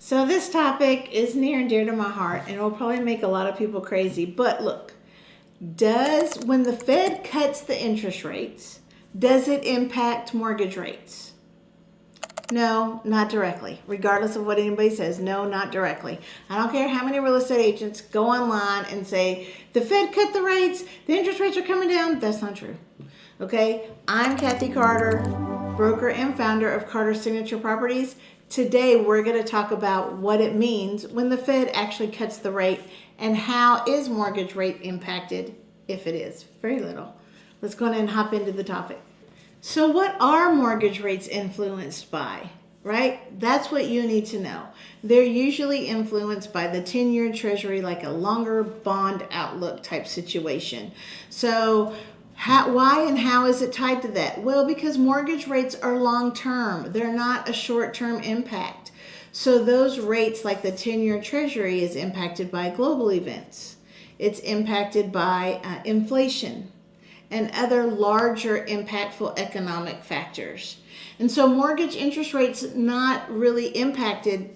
So this topic is near and dear to my heart, and it will probably make a lot of people crazy. But look, when the Fed cuts the interest rates, does it impact mortgage rates? No, not directly. Regardless of what anybody says, no, not directly. I don't care how many real estate agents go online and say, the Fed cut the rates, the interest rates are coming down. That's not true. Okay, I'm Kathy Carter, broker and founder of Carter Signature Properties. Today we're going to talk about what it means when the Fed actually cuts the rate and how is mortgage rate impacted, if it is. Very little. Let's go ahead and hop into the topic. So what are mortgage rates influenced by, right? That's what you need to know. They're usually influenced by the 10-year treasury, like a longer bond outlook type situation. So why and how is it tied to that? Well, because mortgage rates are long-term. They're not a short-term impact. So those rates, like the 10-year treasury, is impacted by global events. It's impacted by inflation and other larger impactful economic factors. And so mortgage interest rates not really impacted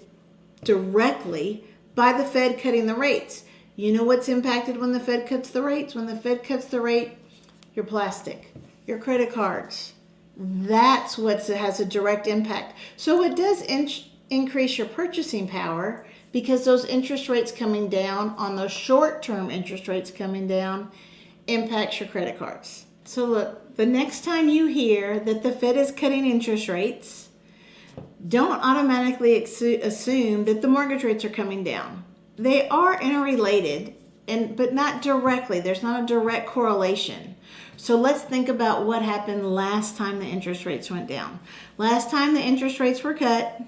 directly by the Fed cutting the rates. You know what's impacted when the Fed cuts the rates? When the Fed cuts the rate, your plastic, your credit cards. That's what has a direct impact. So it does increase your purchasing power because those interest rates coming down on those short-term interest rates coming down impacts your credit cards. So look, the next time you hear that the Fed is cutting interest rates, don't automatically assume that the mortgage rates are coming down. They are interrelated, but not directly. There's not a direct correlation. So let's think about what happened last time the interest rates went down. Last time the interest rates were cut,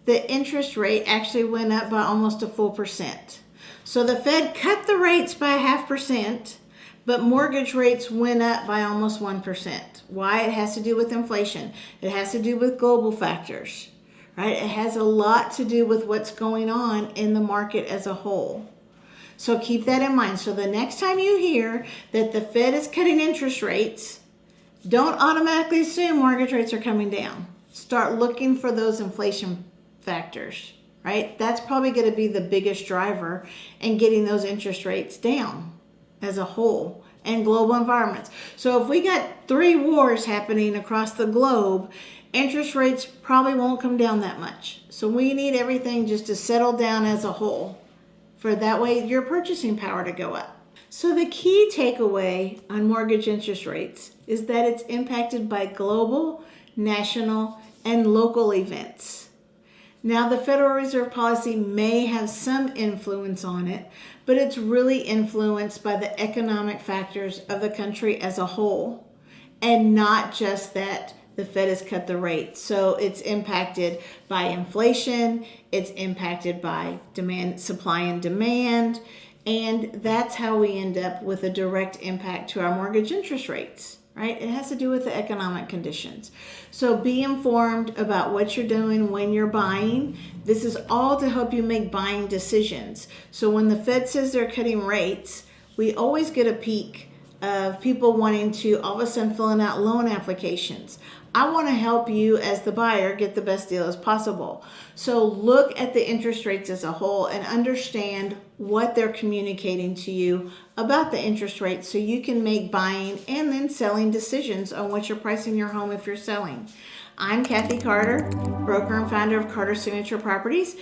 the interest rate actually went up by almost a full percent. So the Fed cut the rates by 0.5%, but mortgage rates went up by almost 1%. Why? It has to do with inflation. It has to do with global factors, right? It has a lot to do with what's going on in the market as a whole. So keep that in mind. So the next time you hear that the Fed is cutting interest rates, don't automatically assume mortgage rates are coming down. Start looking for those inflation factors, right? That's probably going to be the biggest driver in getting those interest rates down as a whole, and global environments. So if we got 3 wars happening across the globe, interest rates probably won't come down that much. So we need everything just to settle down as a whole, for that way your purchasing power to go up. So the key takeaway on mortgage interest rates is that it's impacted by global, national, and local events. Now, the Federal Reserve policy may have some influence on it, but it's really influenced by the economic factors of the country as a whole, and not just that the Fed has cut the rate. So it's impacted by inflation, it's impacted by demand, supply and demand, and that's how we end up with a direct impact to our mortgage interest rates. Right? It has to do with the economic conditions. So be informed about what you're doing when you're buying. This is all to help you make buying decisions. So when the Fed says they're cutting rates, we always get a peak of people wanting to all of a sudden filling out loan applications. I want to help you as the buyer get the best deal as possible. So look at the interest rates as a whole and understand what they're communicating to you about the interest rates so you can make buying and then selling decisions on what you're pricing your home if you're selling. I'm Kathy Carter, broker and founder of Carter Signature Properties.